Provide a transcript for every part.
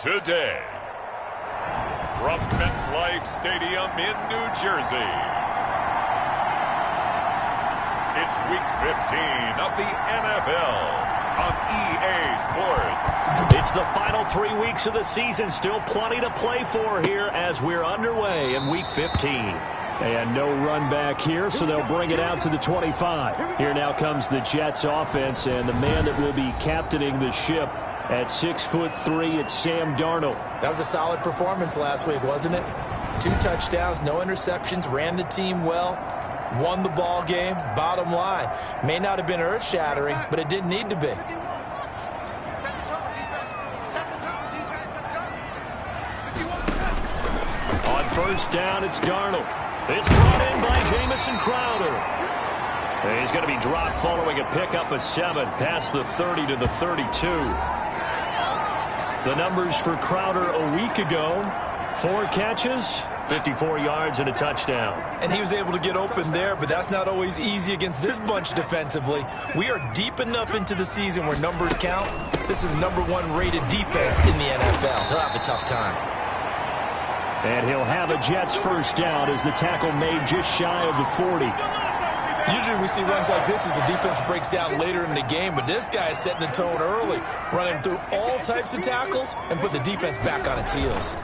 today. From MetLife Stadium in New Jersey, it's Week 15 of the NFL on EA Sports. It's the final 3 weeks of the season. Still plenty to play for here as we're underway in Week 15. And no run back here, so they'll bring it out to the 25. Here now comes the Jets offense, and the man that will be captaining the ship at 6'3", it's Sam Darnold. That was a solid performance last week, wasn't it? 2 touchdowns, no interceptions, ran the team well, won the ball game. Bottom line, may not have been earth-shattering, but it didn't need to be. On first down, it's Darnold. It's brought in by Jamison Crowder. He's going to be dropped following a pickup of 7 past the 30 to the 32. The numbers for Crowder a week ago: 4 catches, 54 yards, and a touchdown. And he was able to get open there, but that's not always easy against this bunch defensively. We are deep enough into the season where numbers count. This is the #1 rated defense in the NFL. He'll have a tough time. And he'll have a Jets first down as the tackle made just shy of the 40. Usually we see runs like this as the defense breaks down later in the game, but this guy is setting the tone early, running through all types of tackles and put the defense back on its heels.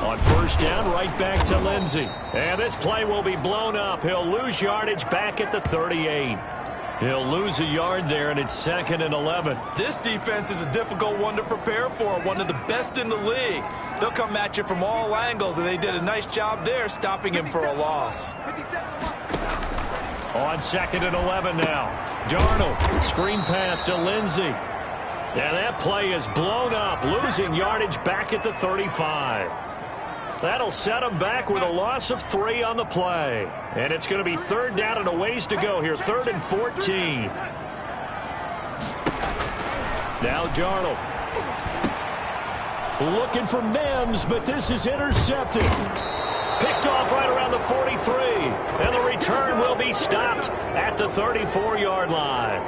On first down, right back to Lindsey. And this play will be blown up. He'll lose yardage back at the 38. He'll lose a yard there, and it's 2nd and 11. This defense is a difficult one to prepare for, one of the best in the league. They'll come at you from all angles, and they did a nice job there stopping him for a loss. On 2nd and 11 now. Darnold, screen pass to Lindsey. And that play is blown up, losing yardage back at the 35. That'll set him back with a loss of 3 on the play. And it's going to be 3rd down and a ways to go here, 3rd and 14. Now Darnold. Looking for Mims, but this is intercepted. Picked off right around the 43. And the return will be stopped at the 34-yard line.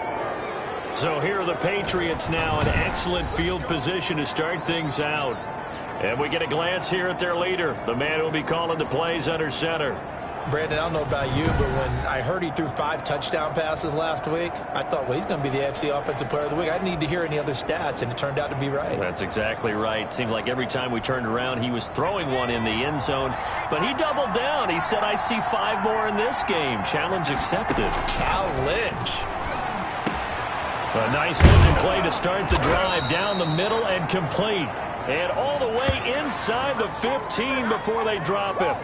So here are the Patriots now in excellent field position to start things out. And we get a glance here at their leader, the man who will be calling the plays under center. Brandon, I don't know about you, but when I heard he threw 5 touchdown passes last week, I thought, well, he's going to be the AFC Offensive Player of the Week. I didn't need to hear any other stats, and it turned out to be right. That's exactly right. Seemed like every time we turned around, he was throwing one in the end zone. But he doubled down. He said, I see 5 more in this game. Challenge accepted. Challenge. A nice looking play to start the drive down the middle and complete. And all the way inside the 15 before they drop him.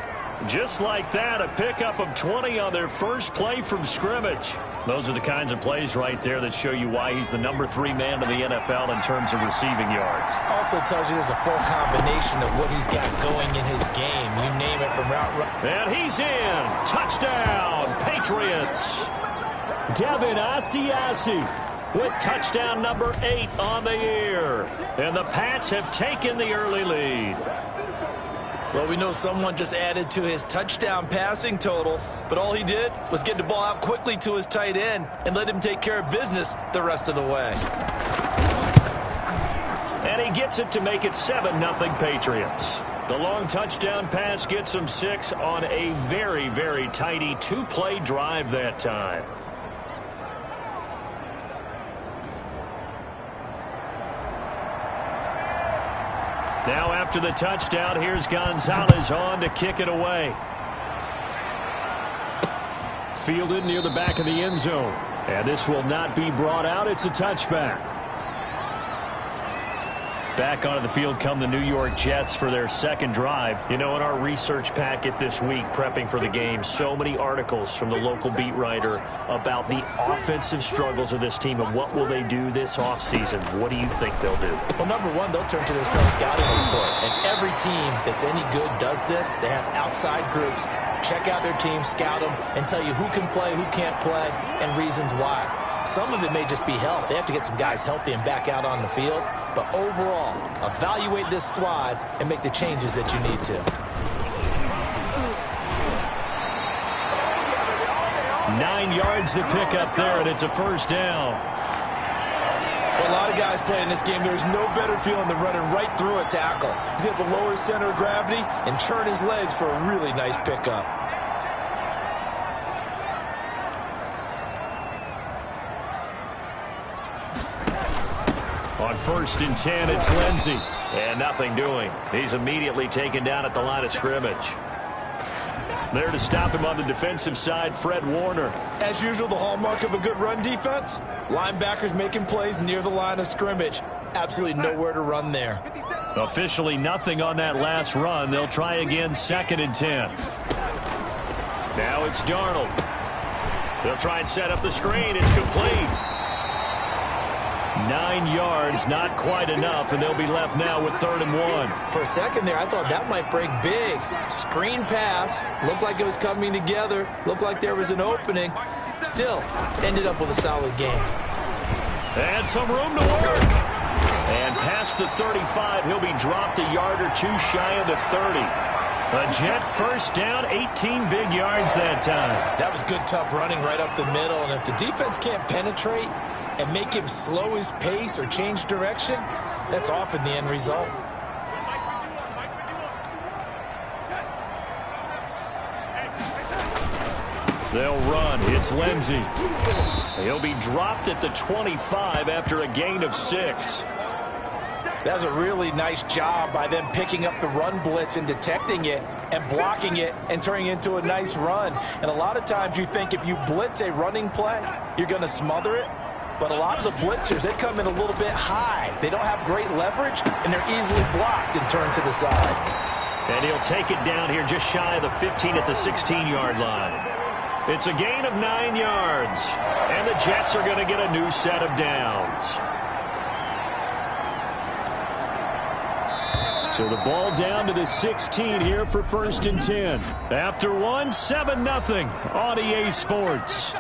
Just like that, a pickup of 20 on their first play from scrimmage. Those are the kinds of plays right there that show you why he's the #3 man in the NFL in terms of receiving yards. Also tells you there's a full combination of what he's got going in his game. You name it, from route run. And he's in. Touchdown, Patriots. Devin Asiasi with touchdown number 8 on the year. And the Pats have taken the early lead. Well, we know someone just added to his touchdown passing total, but all he did was get the ball out quickly to his tight end and let him take care of business the rest of the way. And he gets it to make it 7-0 Patriots. The long touchdown pass gets him 6 on a very, very tidy 2-play drive that time. Now after the touchdown, here's Gonzalez on to kick it away. Fielded near the back of the end zone. And this will not be brought out. It's a touchback. Back onto the field come the New York Jets for their second drive. You know, in our research packet this week, prepping for the game, so many articles from the local beat writer about the offensive struggles of this team and what will they do this offseason. What do you think they'll do? Well, #1, they'll turn to their self-scouting report. And every team that's any good does this. They have outside groups. Check out their team, scout them, and tell you who can play, who can't play, and reasons why. Some of it may just be health. They have to get some guys healthy and back out on the field. But overall, evaluate this squad and make the changes that you need to. 9 yards to pick up there, and it's a first down. Well, a lot of guys playing this game, there's no better feeling than running right through a tackle. He's able to lower his center of gravity and churn his legs for a really nice pickup. On 1st and 10, it's Lindsey. And nothing doing. He's immediately taken down at the line of scrimmage. There to stop him on the defensive side, Fred Warner. As usual, the hallmark of a good run defense, linebackers making plays near the line of scrimmage. Absolutely nowhere to run there. Officially nothing on that last run. They'll try again, 2nd and 10. Now it's Darnold. They'll try and set up the screen. It's complete. 9 yards, not quite enough, and they'll be left now with 3rd and 1. For a second there, I thought that might break big. Screen pass, looked like it was coming together, looked like there was an opening. Still, ended up with a solid game. And some room to work. And past the 35, he'll be dropped a yard or two shy of the 30. A Jet first down, 18 big yards that time. That was good, tough running right up the middle, and if the defense can't penetrate and make him slow his pace or change direction, that's often the end result. They'll run. It's Lindsey. He'll be dropped at the 25 after a gain of 6. That was a really nice job by them picking up the run blitz and detecting it and blocking it and turning it into a nice run. And a lot of times you think if you blitz a running play, you're going to smother it. But a lot of the blitzers, they come in a little bit high. They don't have great leverage, and they're easily blocked and turned to the side. And he'll take it down here just shy of the 15 at the 16-yard line. It's a gain of 9 yards. And the Jets are going to get a new set of downs. So the ball down to the 16 here for 1st and 10. After one, 7-0 on EA Sports.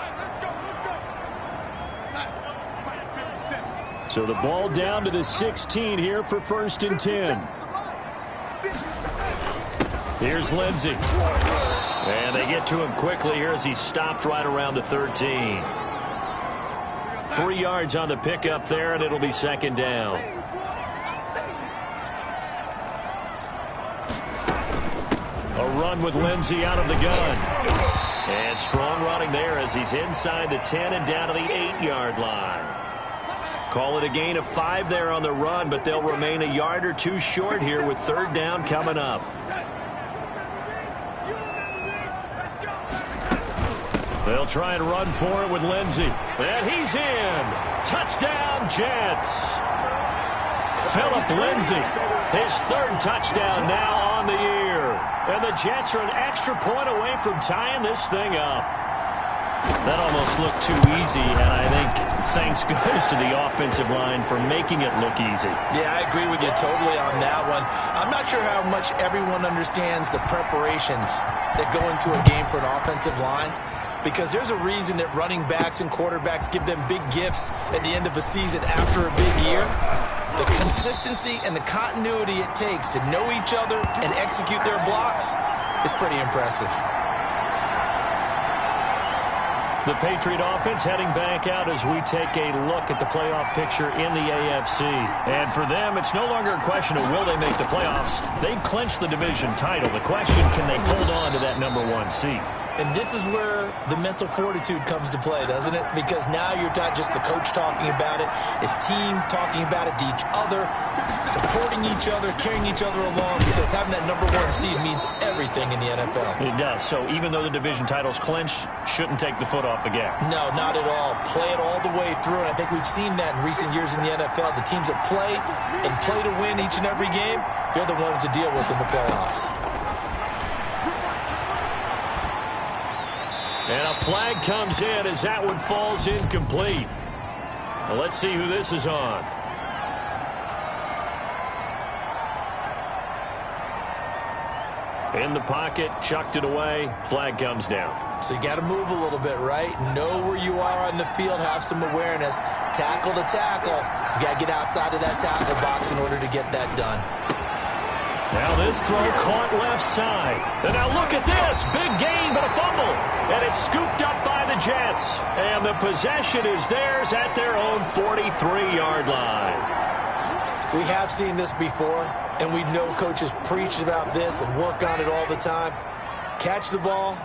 So the ball down to the 16 here for 1st and 10. Here's Lindsey. And they get to him quickly here as he stopped right around the 13. 3 yards on the pickup there, and it'll be 2nd down. A run with Lindsey out of the gun. And strong running there as he's inside the 10 and down to the 8-yard line. Call it a gain of 5 there on the run, but they'll remain a yard or two short here with 3rd down coming up. They'll try and run for it with Lindsey. And he's in. Touchdown, Jets. Phillip Lindsey, his 3rd touchdown now on the year. And the Jets are an extra point away from tying this thing up. That almost looked too easy, and I think thanks goes to the offensive line for making it look easy. Yeah, I agree with you totally on that one. I'm not sure how much everyone understands the preparations that go into a game for an offensive line, because there's a reason that running backs and quarterbacks give them big gifts at the end of a season after a big year. The consistency and the continuity it takes to know each other and execute their blocks is pretty impressive. The Patriot offense heading back out as we take a look at the playoff picture in the AFC. And for them, it's no longer a question of will they make the playoffs. They've clinched the division title. The question, can they hold on to that #1 seed? And this is where the mental fortitude comes to play, doesn't it? Because now you're not just the coach talking about it, it's team talking about it to each other, supporting each other, carrying each other along, because having that #1 seed means everything in the NFL. It does. So even though the division title's clinched, shouldn't take the foot off the gas. No, not at all. Play it all the way through, and I think we've seen that in recent years in the NFL. The teams that play and play to win each and every game, they're the ones to deal with in the playoffs. And a flag comes in as that one falls incomplete. Well, let's see who this is on. In the pocket, chucked it away, flag comes down. So you got to move a little bit, right? Know where you are on the field, have some awareness. Tackle to tackle. You got to get outside of that tackle box in order to get that done. Now this throw caught left side. And now look at this. Big gain, but a fumble. And it's scooped up by the the Jets. And the possession is theirs at their own 43-yard line. We have seen this before, and we know coaches preach about this and work on it all the time. Catch the ball.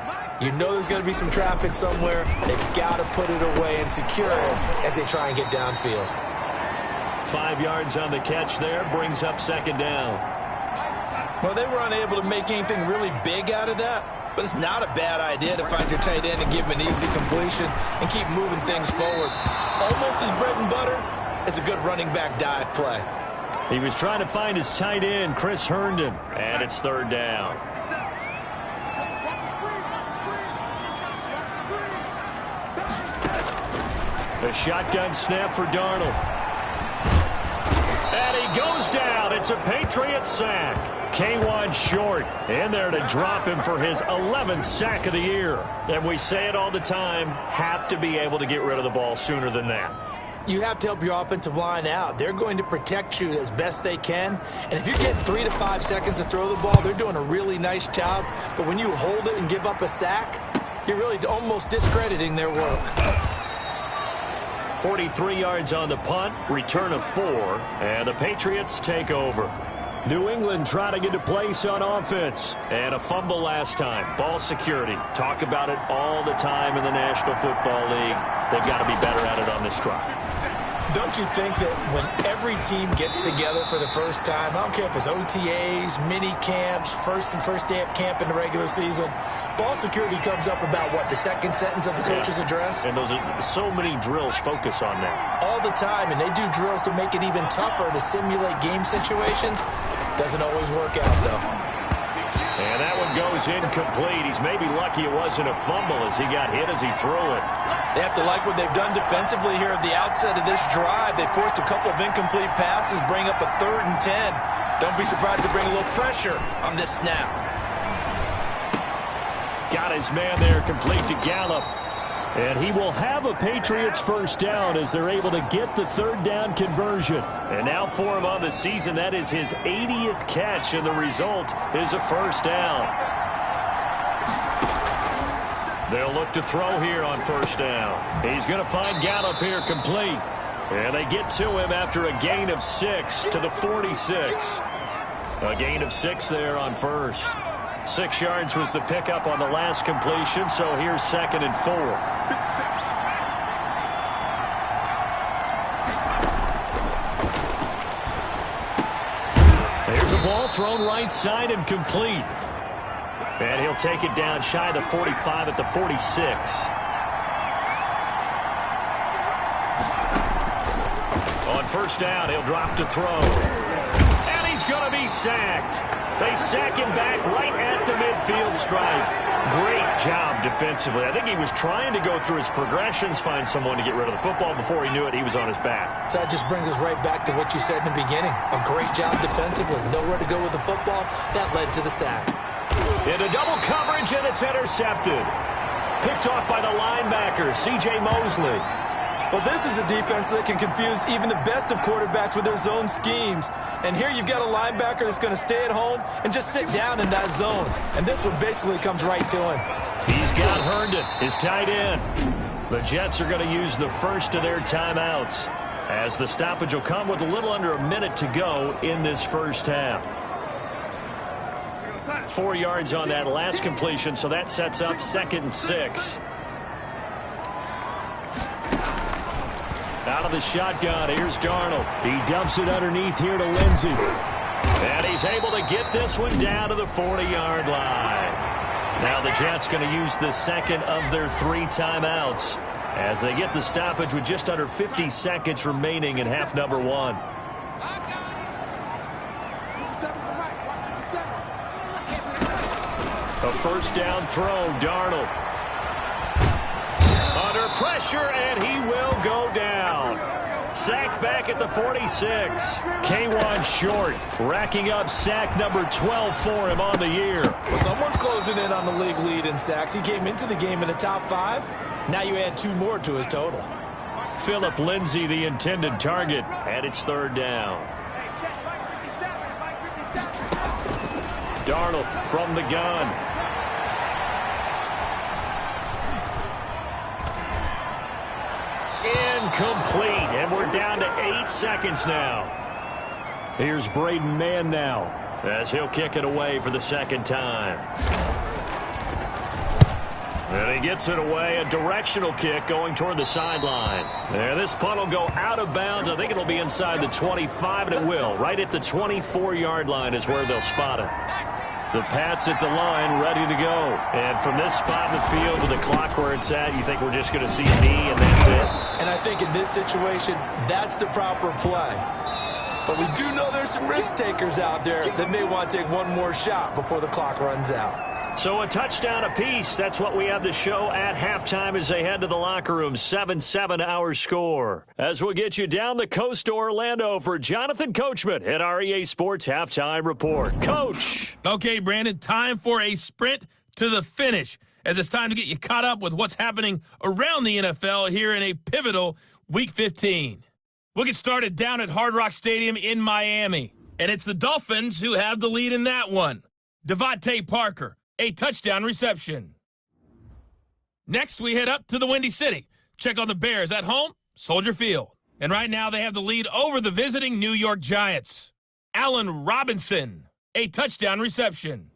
You know there's going to be some traffic somewhere. They've got to put it away and secure it as they try and get downfield. 5 yards on the catch there, brings up second down. Well, they were unable to make anything really big out of that, but it's not a bad idea to find your tight end and give him an easy completion and keep moving things forward. Almost as bread and butter as a good running back dive play. He was trying to find his tight end, Chris Herndon, and it's third down. A shotgun snap for Darnold. And he goes down. It's a Patriot sack. K1 short in there to drop him for his 11th sack of the year. And we say it all the time, have to be able to get rid of the ball sooner than that. You have to help your offensive line out. They're going to protect you as best they can. And if you're getting 3 to 5 seconds to throw the ball, they're doing a really nice job. But when you hold it and give up a sack, you're really almost discrediting their work. 43 yards on the punt, return of 4, and the Patriots take over. New England trying to get a place on offense, and a fumble last time. Ball security, talk about it all the time in the National Football League. They've got to be better at it on this drive. Don't you think that when every team gets together for the first time, I don't care if it's OTAs, mini camps, first day of camp in the regular season, ball security comes up about what, the second sentence of the coach's address? And those are so many drills focus on that. All the time, and they do drills to make it even tougher to simulate game situations. Doesn't always work out, though. And that one goes incomplete. He's maybe lucky it wasn't a fumble as he got hit as he threw it. They have to like what they've done defensively here at the outset of this drive. They forced a couple of incomplete passes, bring up a 3rd and 10. Don't be surprised to bring a little pressure on this snap. Got his man there, complete to Gallup. And he will have a Patriots first down as they're able to get the 3rd down conversion. And now for him on the season, that is his 80th catch, and the result is a first down. They'll look to throw here on first down. He's going to find Gallup here complete. And they get to him after a gain of 6 to the 46. A gain of 6 there on first. 6 yards was the pickup on the last completion, so here's 2nd and 4. There's a ball thrown right side and complete. And he'll take it down shy of the 45 at the 46. On first down, he'll drop to throw. And he's going to be sacked. They sack him back right at the midfield stripe. Great job defensively. I think he was trying to go through his progressions, find someone to get rid of the football. Before he knew it, he was on his back. So that just brings us right back to what you said in the beginning. A great job defensively. Nowhere to go with the football. That led to the sack. Into double coverage, and it's intercepted. Picked off by the linebacker, C.J. Mosley. Well, this is a defense that can confuse even the best of quarterbacks with their zone schemes. And here you've got a linebacker that's going to stay at home and just sit down in that zone. And this one basically comes right to him. He's got Herndon, his tight end. The Jets are going to use the first of their timeouts, as the stoppage will come with a little under a minute to go in this first half. 4 yards on that last completion, so that sets up 2nd and 6. Out of the shotgun, here's Darnold. He dumps it underneath here to Lindsey. And he's able to get this one down to the 40-yard line. Now the Jets going to use the second of their 3 timeouts as they get the stoppage with just under 50 seconds remaining in half number 1. A first down throw, Darnold. Under pressure, and he will go down. Sacked back at the 46. K1 short, racking up sack number 12 for him on the year. Well, someone's closing in on the league lead in sacks. He came into the game in the top 5. Now you add 2 more to his total. Phillip Lindsay, the intended target, and it's 3rd down. Darnold from the gun. incomplete, and we're down to 8 seconds now. Here's Braden Mann now, as he'll kick it away for the second time. And he gets it away, a directional kick going toward the sideline. And this punt will go out of bounds. I think it'll be inside the 25, and it will. Right at the 24-yard line is where they'll spot it. The Pats at the line, ready to go. And from this spot in the field with the clock where it's at, you think we're just going to see a knee and that's it? And I think in this situation, that's the proper play. But we do know there's some risk takers out there that may want to take one more shot before the clock runs out. So a touchdown apiece. That's what we have to show at halftime as they head to the locker room. 7-7 our score. As we'll get you down the coast to Orlando for Jonathan Coachman at our EA Sports Halftime Report. Coach. Okay, Brandon, time for a sprint to the finish, as it's time to get you caught up with what's happening around the NFL here in a pivotal Week 15. We'll get started down at Hard Rock Stadium in Miami, and it's the Dolphins who have the lead in that one. Devontae Parker, a touchdown reception. Next, we head up to the Windy City. Check on the Bears at home, Soldier Field. And right now, they have the lead over the visiting New York Giants. Allen Robinson, a touchdown reception.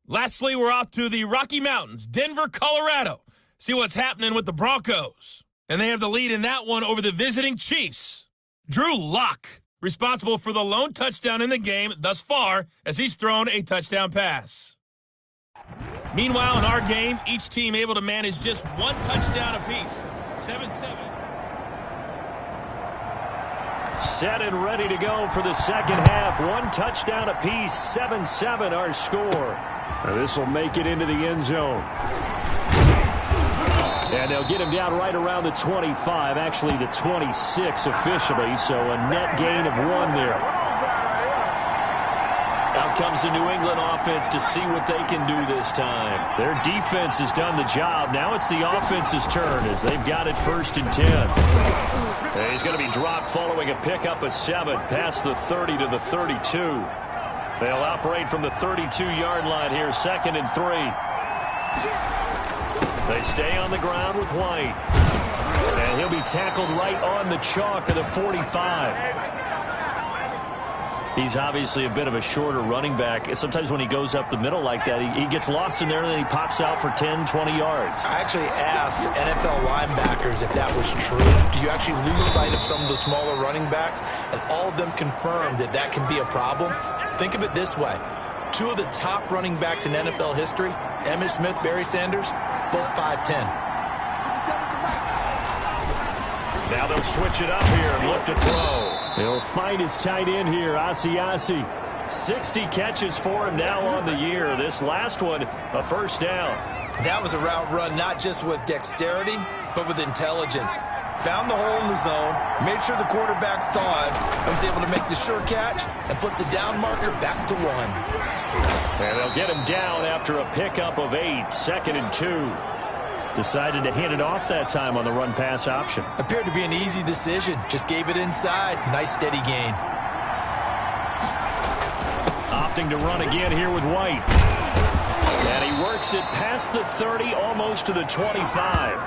Lastly, we're off to the Rocky Mountains, Denver, Colorado. See what's happening with the Broncos. And they have the lead in that one over the visiting Chiefs. Drew Lock, responsible for the lone touchdown in the game thus far, as he's thrown a touchdown pass. Meanwhile, in our game, each team able to manage just one touchdown apiece. 7-7. Set and ready to go for the second half. One touchdown apiece. 7-7 our score. This will make it into the end zone. And they'll get him down right around the 25, actually the 26 officially, so a net gain of 1 there. Out comes the New England offense to see what they can do this time. Their defense has done the job. Now it's the offense's turn as they've got it 1st and 10. And he's going to be dropped following a pickup of 7 past the 30 to the 32. They'll operate from the 32-yard line here, 2nd and 3. They stay on the ground with White. And he'll be tackled right on the chalk of the 45. He's obviously a bit of a shorter running back. Sometimes when he goes up the middle like that, he gets lost in there and then he pops out for 10, 20 yards. I actually asked NFL linebackers if that was true. Do you actually lose sight of some of the smaller running backs? And all of them confirmed that that can be a problem. Think of it this way. 2 of the top running backs in NFL history, Emmitt Smith, Barry Sanders, both 5'10". Now they'll switch it up here and look to throw. He'll find his tight end here, Asiasi. 60 catches for him now on the year. This last one, a first down. That was a route run not just with dexterity, but with intelligence. Found the hole in the zone, made sure the quarterback saw it, and was able to make the sure catch and flip the down marker back to 1. And they'll get him down after a pickup of 8, 2nd and 2. Decided to hand it off that time on the run-pass option. Appeared to be an easy decision. Just gave it inside. Nice steady gain. Opting to run again here with White. And he works it past the 30, almost to the 25.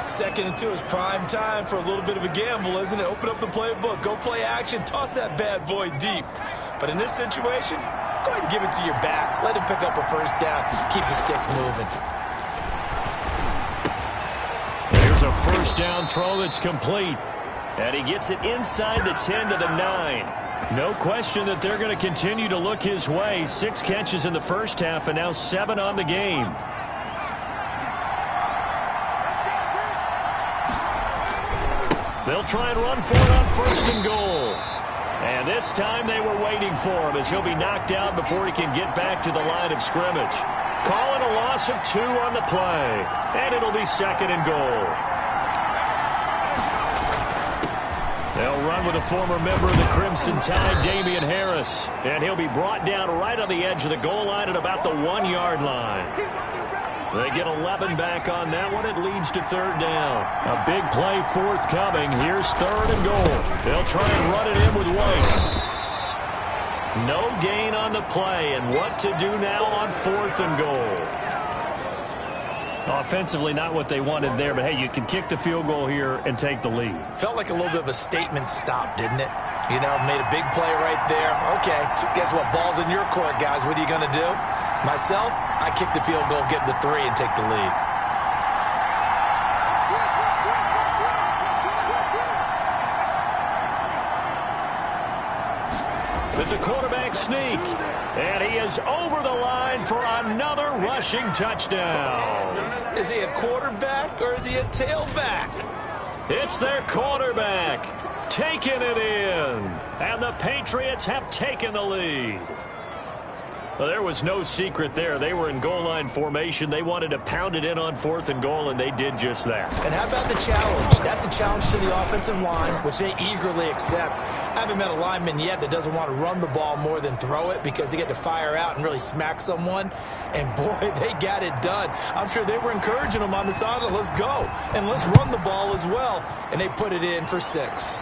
2nd and 2 is prime time for a little bit of a gamble, isn't it? Open up the playbook. Go play action. Toss that bad boy deep. But in this situation, go ahead and give it to your back. Let him pick up a first down. Keep the sticks moving. There's a first down throw that's complete. And he gets it inside the 10 to the 9. No question that they're going to continue to look his way. 6 catches in the first half and now 7 on the game. They'll try and run for it on 1st and goal. And this time they were waiting for him as he'll be knocked out before he can get back to the line of scrimmage. Calling a loss of 2 on the play. And it'll be 2nd and goal. They'll run with a former member of the Crimson Tide, Damian Harris. And he'll be brought down right on the edge of the goal line at about the 1-yard line. They get 11 back on that one. It leads to 3rd down. A big play forthcoming. Here's 3rd and goal. They'll try and run it in with White. No gain on the play. And what to do now on 4th and goal? Offensively, not what they wanted there, but hey, you can kick the field goal here and take the lead. Felt like a little bit of a statement stop, didn't it? You know, made a big play right there. Okay, guess what? Ball's in your court, guys. What are you going to do? Myself, I kick the field goal, get the 3, and take the lead. It's a quarterback sneak, and he is over the line for another rushing touchdown. Is he a quarterback or is he a tailback? It's their quarterback taking it in, and the Patriots have taken the lead. Well, there was no secret there. They were in goal line formation. They wanted to pound it in on 4th and goal, and they did just that. And how about the challenge? That's a challenge to the offensive line, which they eagerly accept. I haven't met a lineman yet that doesn't want to run the ball more than throw it because they get to fire out and really smack someone. And, boy, they got it done. I'm sure they were encouraging them on the sideline. Let's go, and let's run the ball as well. And they put it in for 6.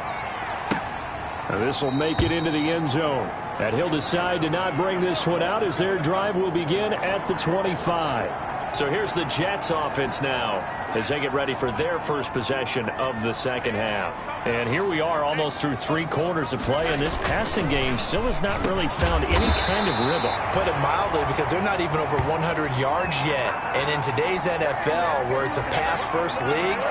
And this will make it into the end zone. And he'll decide to not bring this one out as their drive will begin at the 25. So here's the Jets offense now as they get ready for their first possession of the second half. And here we are almost through 3 quarters of play, and this passing game still has not really found any kind of rhythm. Put it mildly, because they're not even over 100 yards yet. And in today's NFL, where it's a pass-first league,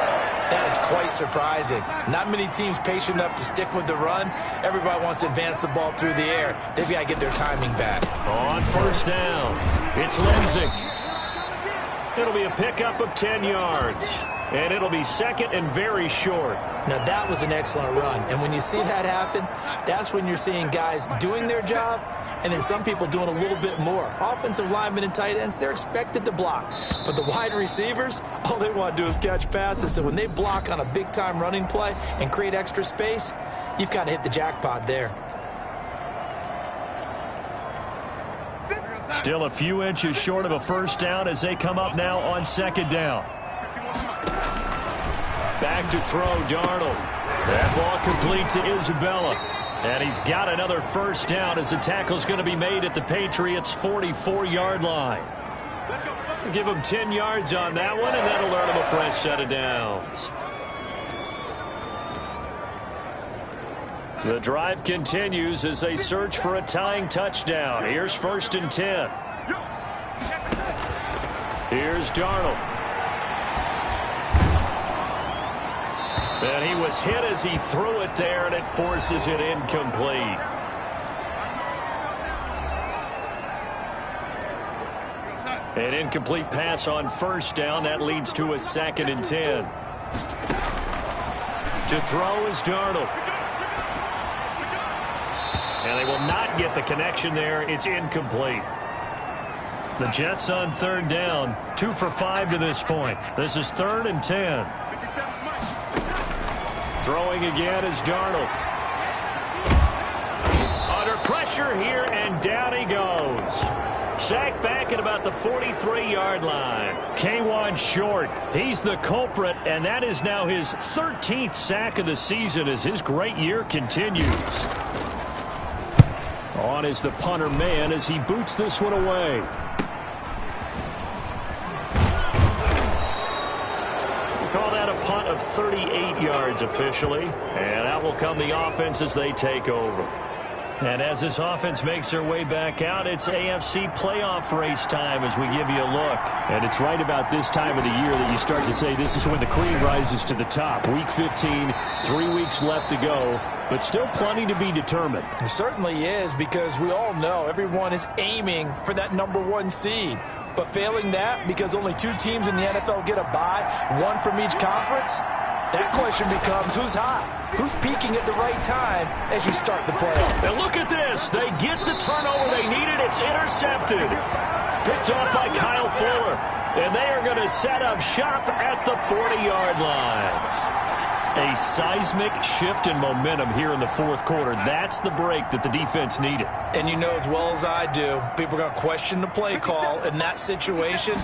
that is quite surprising. Not many teams patient enough to stick with the run. Everybody wants to advance the ball through the air. They've got to get their timing back. On first down, it's Lindsey. It'll be a pickup of 10 yards. And it'll be second and very short. Now, that was an excellent run. And when you see that happen, that's when you're seeing guys doing their job and then some people doing a little bit more. Offensive linemen and tight ends, they're expected to block. But the wide receivers, all they want to do is catch passes. So when they block on a big-time running play and create extra space, you've got to hit the jackpot there. Still a few inches short of a first down as they come up now on second down. Back to throw, Darnold. That ball complete to Isabella. And he's got another first down as the tackle's going to be made at the Patriots' 44-yard line. Give him 10 yards on that one, and that'll earn him a fresh set of downs. The drive continues as they search for a tying touchdown. Here's 1st and 10. Here's Darnold. And he was hit as he threw it there, and it forces it incomplete. An incomplete pass on first down. That leads to a 2nd and 10. To throw is Darnold. And they will not get the connection there. It's incomplete. The Jets on 3rd down. 2 for 5 to this point. This is 3rd and 10. Throwing again is Darnold. Under pressure here, and down he goes. Sacked back at about the 43-yard line. K'Wan Short, he's the culprit, and that is now his 13th sack of the season as his great year continues. On is the punter man as he boots this one away. We call that a punt of 38 yards officially, and out will come the offense as they take over. And as this offense makes their way back out, it's AFC playoff race time as we give you a look. And it's right about this time of the year that you start to say this is when the cream rises to the top. Week 15, 3 weeks left to go, but still plenty to be determined. It certainly is, because we all know everyone is aiming for that #1 seed. But failing that, because only 2 teams in the NFL get a bye, 1 from each conference, that question becomes who's hot? Who's peaking at the right time as you start the playoff? And look at this. They get the turnover they needed. It's intercepted. Picked off by Kyle Fuller. And they are going to set up shop at the 40-yard line. A seismic shift in momentum here in the 4th quarter. That's the break that the defense needed. And you know as well as I do, people are going to question the play call in that situation.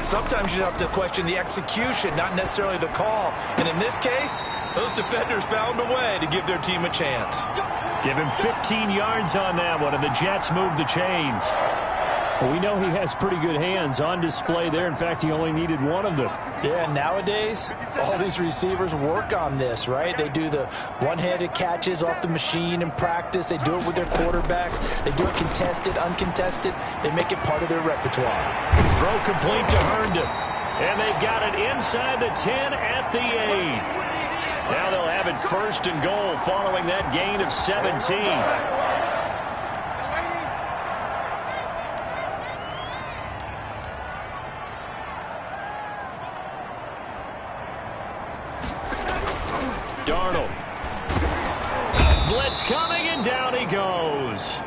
Sometimes you have to question the execution, not necessarily the call. And in this case, those defenders found a way to give their team a chance. Give him 15 yards on that one, and the Jets move the chains. Well, we know he has pretty good hands on display there. In fact, he only needed one of them. Yeah, nowadays, all these receivers work on this, right? They do the one-handed catches off the machine in practice. They do it with their quarterbacks. They do it contested, uncontested. They make it part of their repertoire. Throw complete to Herndon. And they got it inside the 10 at the 8. Now they'll have it 1st and goal following that gain of 17. Darnold. Blitz coming, and down he goes.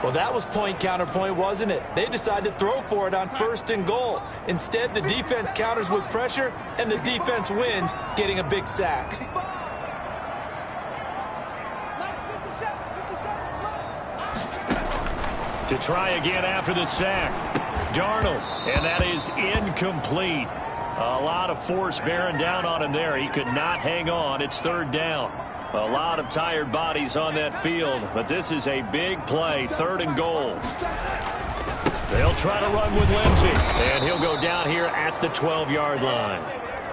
Well, that was point counterpoint, wasn't it? They decided to throw for it on 1st and goal. Instead, the defense counters with pressure, and the defense wins, getting a big sack. To try again after the sack. Darnold, and that is incomplete. A lot of force bearing down on him there. He could not hang on. It's 3rd down. A lot of tired bodies on that field, but this is a big play, 3rd and goal. They'll try to run with Lindsey, and he'll go down here at the 12-yard line.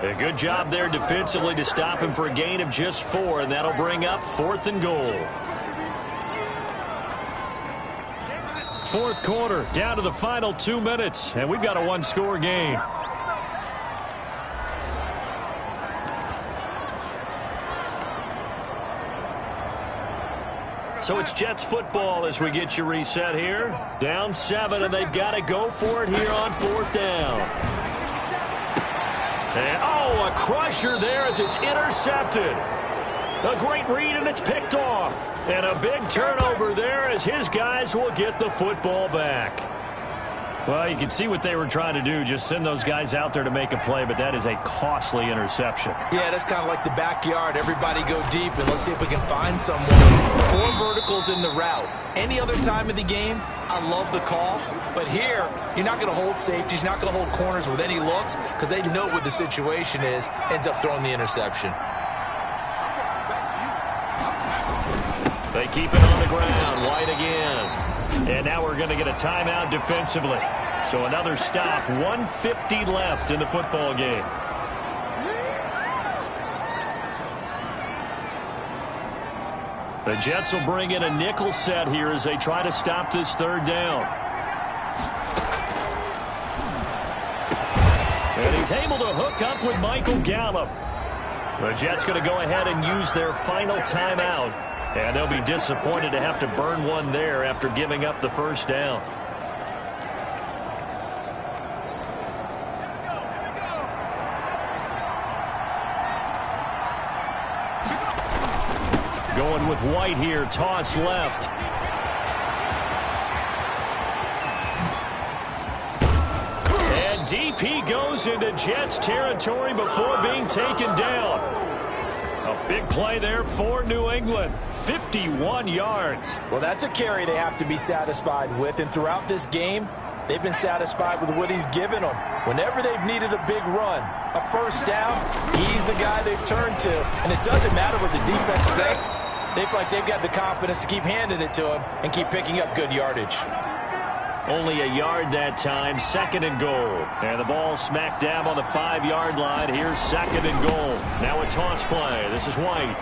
A good job there defensively to stop him for a gain of just 4, and that'll bring up 4th and goal. 4th quarter, down to the final 2 minutes, and we've got a 1-score game. So it's Jets football as we get you reset here. Down 7, and they've got to go for it here on 4th down. And, oh, a crusher there as it's intercepted. A great read, and it's picked off. And a big turnover there as his guys will get the football back. Well, you can see what they were trying to do, just send those guys out there to make a play, but that is a costly interception. Yeah, that's kind of like the backyard. Everybody go deep, and let's see if we can find someone. 4 verticals in the route. Any other time of the game, I love the call. But here, you're not going to hold safeties, you're not going to hold corners with any looks because they know what the situation is, ends up throwing the interception. They keep it on the ground. White again. And now we're going to get a timeout defensively. So another stop. 1:50 left in the football game. The Jets will bring in a nickel set here as they try to stop this 3rd down. And he's able to hook up with Michael Gallup. The Jets going to go ahead and use their final timeout. And they'll be disappointed to have to burn one there after giving up the 1st down. Going with White here, toss left. And deep he goes into Jets territory before being taken down. A big play there for New England. 51 yards. Well, that's a carry they have to be satisfied with. And throughout this game, they've been satisfied with what he's given them. Whenever they've needed a big run, a 1st down, he's the guy they've turned to. And it doesn't matter what the defense thinks. They feel like they've got the confidence to keep handing it to him and keep picking up good yardage. Only a yard that time, 2nd and goal. And the ball smack dab on the 5-yard line. Here's 2nd and goal. Now a toss play. This is White.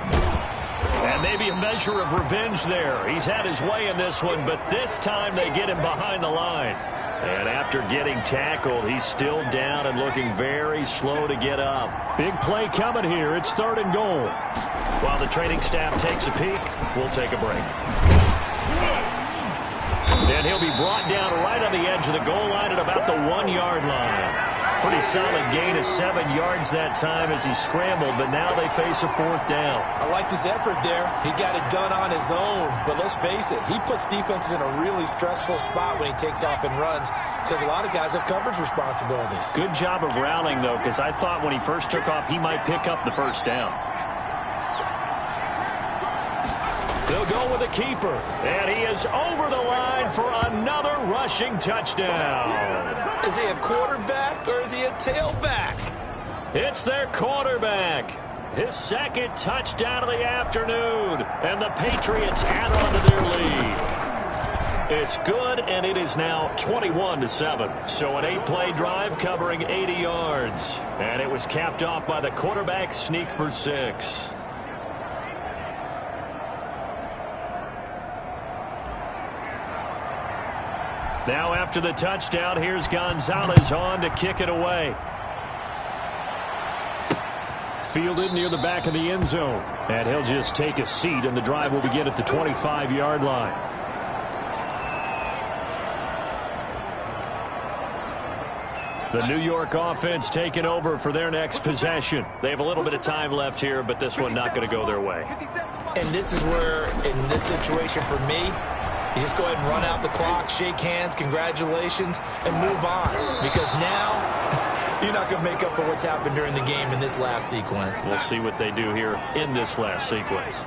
And maybe a measure of revenge there. He's had his way in this one, but this time they get him behind the line. And after getting tackled, he's still down and looking very slow to get up. Big play coming here. It's 3rd and goal. While the training staff takes a peek, we'll take a break. And he'll be brought down right on the edge of the goal line at about the 1-yard line. Pretty solid gain of 7 yards that time as he scrambled, but now they face a 4th down. I liked his effort there. He got it done on his own, but let's face it, he puts defenses in a really stressful spot when he takes off and runs because a lot of guys have coverage responsibilities. Good job of rallying, though, because I thought when he first took off, he might pick up the 1st down. They'll go with a keeper, and he is over the line for another rushing touchdown. Is he a quarterback or is he a tailback? It's their quarterback. His second touchdown of the afternoon. And the Patriots add on to their lead. It's good, and it is now 21-7. So an 8-play drive covering 80 yards. And it was capped off by the quarterback sneak for 6. Now after the touchdown, here's Gonzalez on to kick it away. Fielded near the back of the end zone. And he'll just take a seat, and the drive will begin at the 25-yard line. The New York offense taking over for their next possession. They have a little bit of time left here, but this one not going to go their way. And this is where, in this situation for me, you just go ahead and run out the clock, shake hands, congratulations, and move on. Because now, you're not going to make up for what's happened during the game in this last sequence. We'll see what they do here in this last sequence.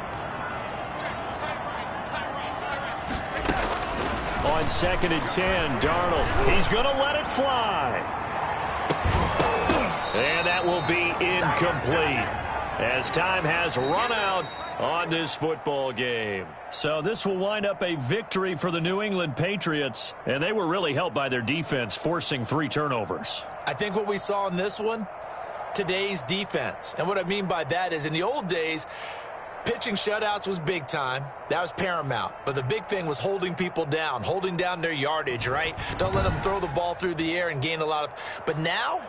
On 2nd and 10, Darnold. He's going to let it fly. And that will be incomplete as time has run out on this football game. So this will wind up a victory for the New England Patriots, and they were really helped by their defense forcing 3 turnovers. I think what we saw in this one, today's defense. And what I mean by that is in the old days, pitching shutouts was big time. That was paramount. But the big thing was holding people down, holding down their yardage, right? Don't let them throw the ball through the air and gain a lot of... But now,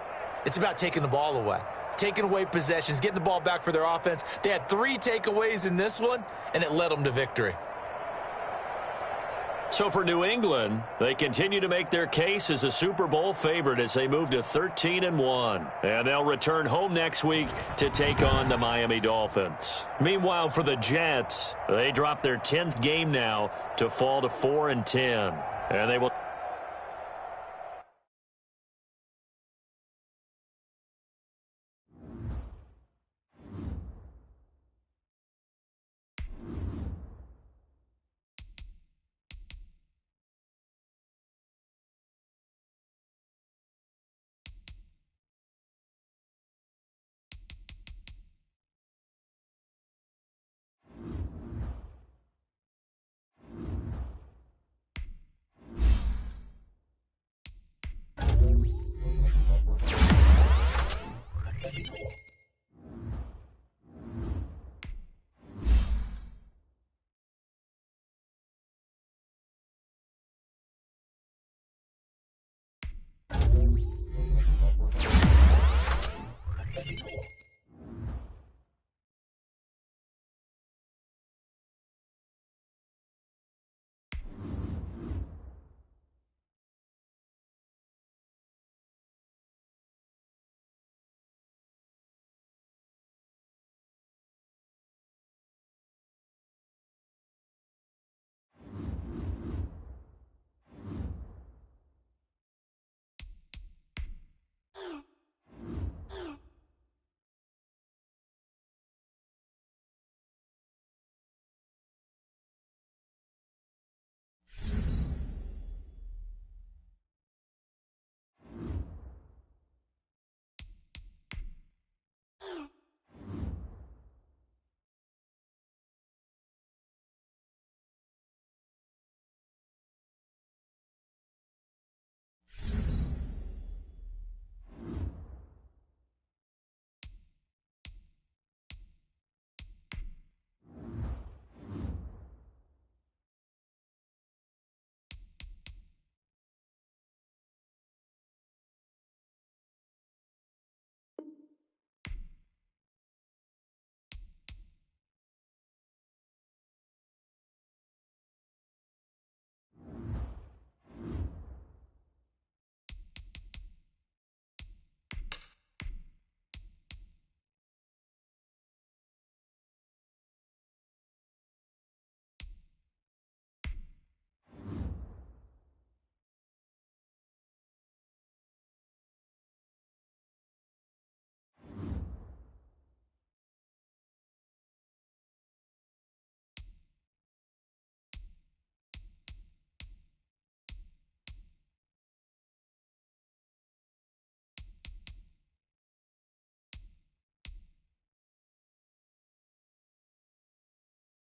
it's about taking the ball away. Taking away possessions, getting the ball back for their offense. They had 3 takeaways in this one, and it led them to victory. So for New England, they continue to make their case as a Super Bowl favorite as they move to 13-1. And they'll return home next week to take on the Miami Dolphins. Meanwhile, for the Jets, they drop their 10th game now to fall to 4-10. And they will...